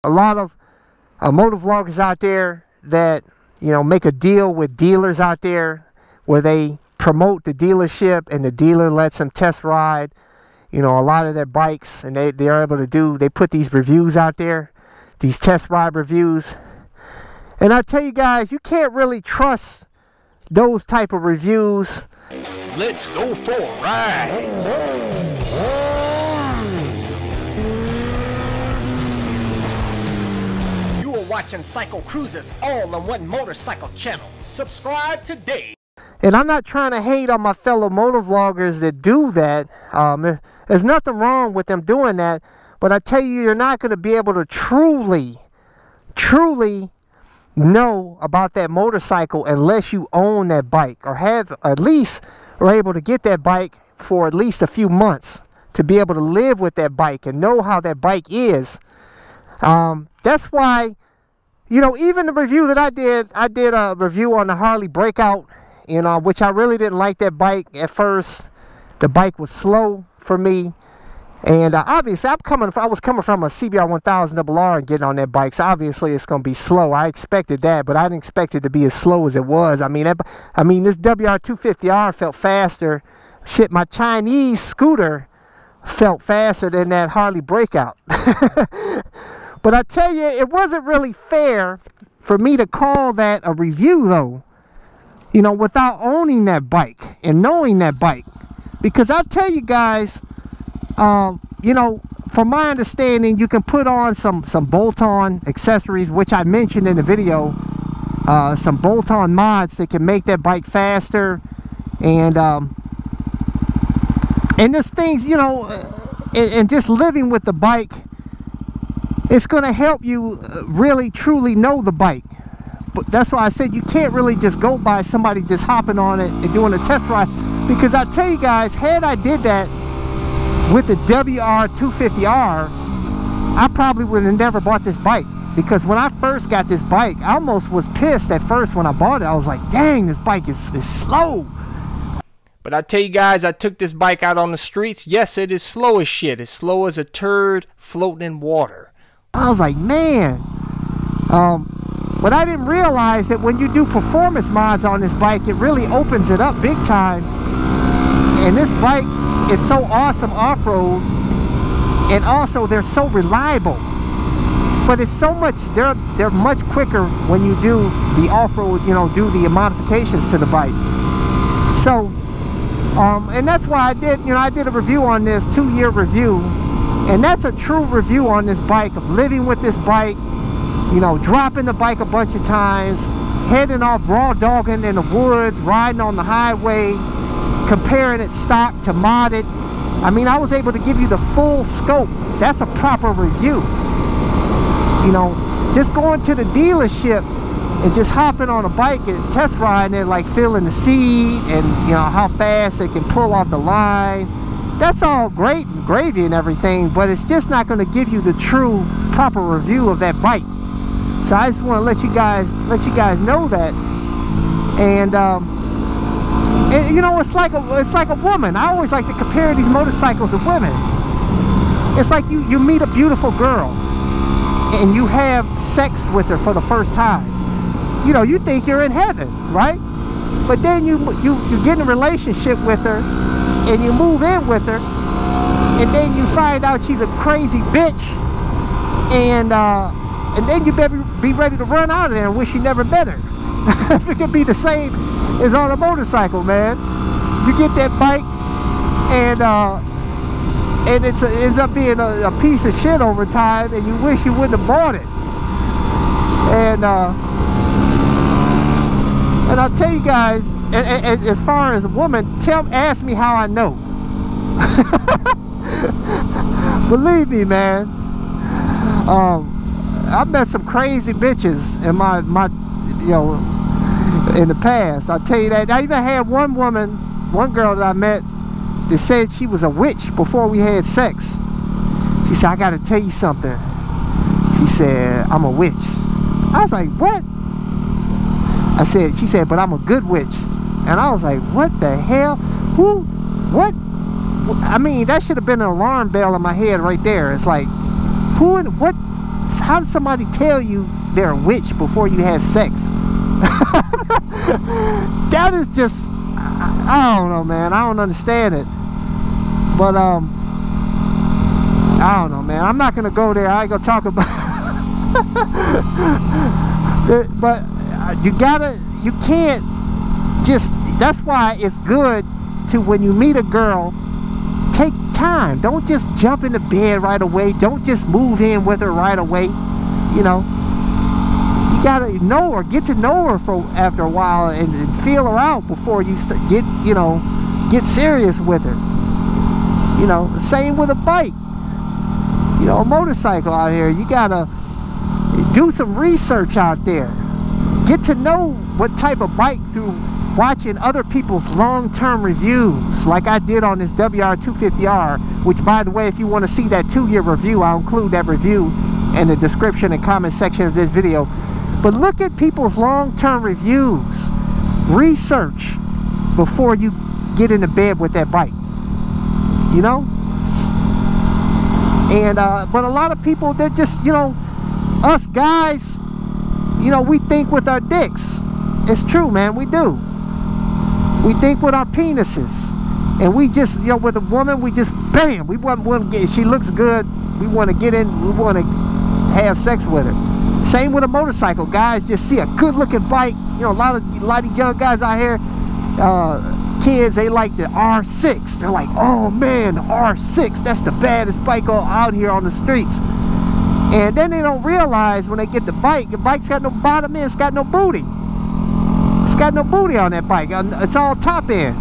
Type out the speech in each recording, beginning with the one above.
A lot of motovloggers out there that, you know, make a deal with dealers out there where they promote the dealership and the dealer lets them test ride, you know, a lot of their bikes, and they're able to do, they put these reviews out there, these test ride reviews. And I tell you guys, you can't really trust those type of reviews. Let's go for a ride. Watching CycleCruza's all-in-one motorcycle channel. Subscribe today. And I'm not trying to hate on my fellow motovloggers that do that. There's nothing wrong with them doing that, but I tell you, you're not going to be able to truly know about that motorcycle unless you own that bike, or have at least, or able to get that bike for at least a few months to be able to live with that bike and know how that bike is. That's why, you know, even the review that I did a review on the Harley Breakout, you know, which I really didn't like that bike at first. The bike was slow for me, and obviously I was coming from a CBR 1000 RR and getting on that bike, so obviously it's going to be slow. I expected that, but I didn't expect it to be as slow as it was. I mean, this WR 250R felt faster. Shit, my Chinese scooter felt faster than that Harley Breakout. But I tell you, it wasn't really fair for me to call that a review, though, you know, without owning that bike and knowing that bike. Because I tell you guys, you know, from my understanding, you can put on some bolt-on accessories, which I mentioned in the video, some bolt-on mods that can make that bike faster. And there's things, you know, and just living with the bike, it's going to help you really truly know the bike. But that's why I said you can't really just go by somebody just hopping on it and doing a test ride. Because I tell you guys, had I did that with the WR 250R, I probably would have never bought this bike. Because when I first got this bike, I almost was pissed at first when I bought it. I was like, dang, this bike is slow. But I tell you guys, I took this bike out on the streets. Yes, it is slow as shit. It's slow as a turd floating in water. I was like, man. But I didn't realize that when you do performance mods on this bike, it really opens it up big time. And this bike is so awesome off-road, and also they're so reliable. But it's so much, they're much quicker when you do the off-road, you know, do the modifications to the bike. So, and that's why I did a review on this, 2-year review. And that's a true review on this bike, of living with this bike, you know, dropping the bike a bunch of times, heading off raw dogging in the woods, riding on the highway, comparing it stock to modded. I mean, I was able to give you the full scope. That's a proper review. You know, just going to the dealership and just hopping on a bike and test riding it, like feeling the seat and, you know, how fast it can pull off the line. That's all great and gravy and everything, but it's just not going to give you the true proper review of that bike. So I just want to let you guys know that. And you know, it's like a woman. I always like to compare these motorcycles with women. It's like you meet a beautiful girl and you have sex with her for the first time. You know, you think you're in heaven, right? But then you get in a relationship with her and you move in with her, and then you find out she's a crazy bitch, and then you better be ready to run out of there and wish you never met her. It could be the same as on a motorcycle, man. You get that bike, and it ends up being a piece of shit over time, and you wish you wouldn't have bought it. And I'll tell you guys, as far as a woman, ask me how I know. Believe me, man. I've met some crazy bitches in my you know, in the past. I'll tell you that. I even had one girl that I met that said she was a witch before we had sex. She said, I gotta tell you something. She said, I'm a witch. I was like, what? She said, but I'm a good witch. And I was like, what the hell? Who? What? I mean, that should have been an alarm bell in my head right there. It's like, who and what? how does somebody tell you they're a witch before you have sex? That is just, I don't know, man. I don't understand it. But I don't know, man. I'm not gonna go there. I ain't gonna talk about it. But you can't just, that's why it's good to, when you meet a girl, take time. Don't just jump into bed right away. Don't just move in with her right away. You know, you gotta know her, get to know her for after a while, and feel her out before you get serious with her. You know, the same with a bike. You know, a motorcycle out here, you gotta do some research out there. Get to know what type of bike through watching other people's long-term reviews, like I did on this WR250R, which, by the way, if you want to see that 2-year review, I'll include that review in the description and comment section of this video. But look at people's long-term reviews. Research before you get into bed with that bike. You know? And but a lot of people, they're just, you know, us guys, you know, we think with our dicks. It's true, man, we do. We think with our penises. And we just, you know, with a woman, we just, bam, we want to get, she looks good, we want to get in, we want to have sex with her. Same with a motorcycle. Guys just see a good looking bike. You know, a lot of young guys out here, kids, they like the R6. They're like, oh man, the R6, that's the baddest bike out here on the streets. And then they don't realize when they get the bike's got no bottom end, it's got no booty. It's got no booty on that bike. It's all top end.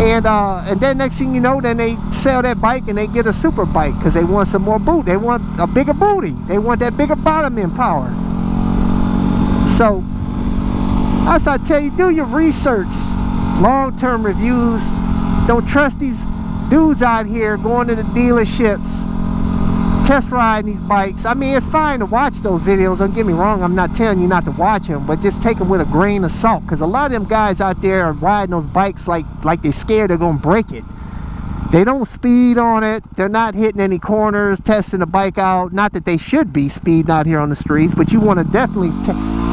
And then next thing you know, then they sell that bike and they get a super bike because they want some more boot. They want a bigger booty. They want that bigger bottom end power. So as I tell you, do your research. Long-term reviews. Don't trust these dudes out here going to the dealerships, test riding these bikes. I mean, it's fine to watch those videos, don't get me wrong. I'm not telling you not to watch them, but just take them with a grain of salt, because a lot of them guys out there are riding those bikes like they're scared they're gonna break it. They don't speed on it. They're not hitting any corners, testing the bike out. Not that they should be speeding out here on the streets, but you want to definitely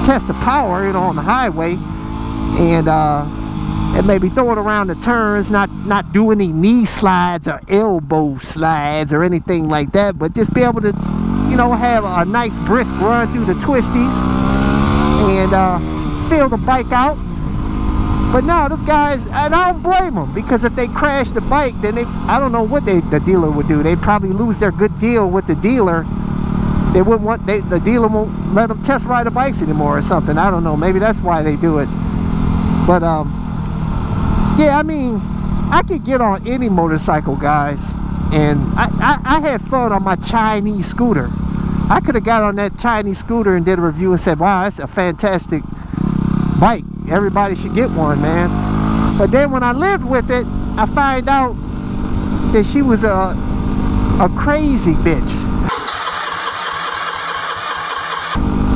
test the power, you know, on the highway, and maybe throw it around the turns, not do any knee slides or elbow slides or anything like that, but just be able to, you know, have a nice brisk run through the twisties and feel the bike out. But no, those guys, and I don't blame them, because if they crash the bike, then I don't know what the dealer would do. They'd probably lose their good deal with the dealer. They wouldn't want, the dealer won't let them test ride the bikes anymore or something. I don't know, maybe that's why they do it. But yeah, I mean, I could get on any motorcycle, guys, and I had fun on my Chinese scooter. I could have got on that Chinese scooter and did a review and said, wow, that's a fantastic bike. Everybody should get one, man. But then when I lived with it, I find out that she was a crazy bitch.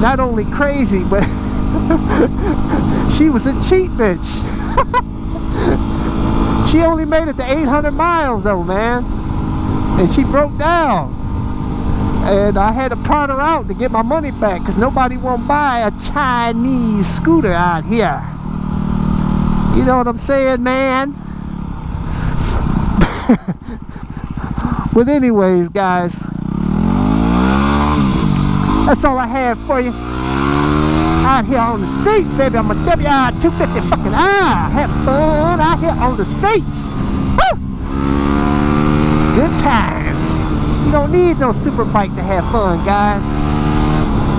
Not only crazy, but she was a cheap bitch. She only made it to 800 miles though, man, and she broke down, and I had to part her out to get my money back, because nobody won't buy a Chinese scooter out here. You know what I'm saying, man? But anyways, guys, that's all I have for you out here on the streets, baby. I'm a WR250 fucking having fun out here on the streets. Woo! Good times. You don't need no super bike to have fun, guys.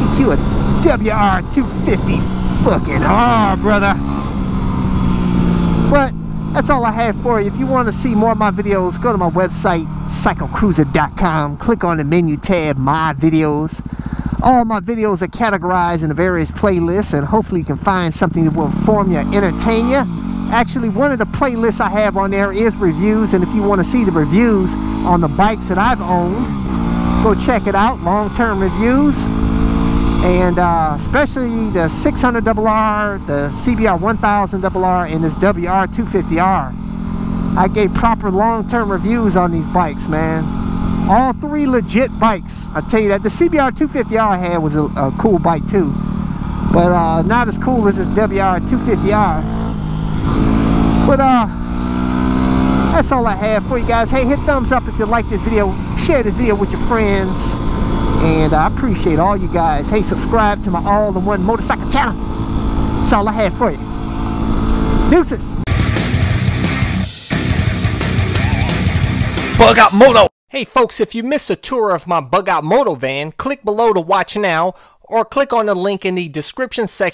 Get you a WR250 fucking brother. But that's all I have for you. If you want to see more of my videos, go to my website, CycleCruza.com. Click on the menu tab, My Videos. All my videos are categorized into various playlists, and hopefully you can find something that will inform you, entertain you. Actually, one of the playlists I have on there is reviews, and if you want to see the reviews on the bikes that I've owned, go check it out. Long-term reviews, and especially the 600RR, the CBR 1000RR, and this WR250R. I gave proper long-term reviews on these bikes, man. All three legit bikes. I tell you that. The CBR 250R I had was a cool bike too, but not as cool as this WR 250R. But that's all I have for you guys. Hey, hit thumbs up if you like this video. Share this video with your friends. And I appreciate all you guys. Hey, subscribe to my all-in-one motorcycle channel. That's all I have for you. Deuces. Bug Out Moto. Hey folks, if you missed a tour of my Bug Out Moto van, click below to watch now, or click on the link in the description section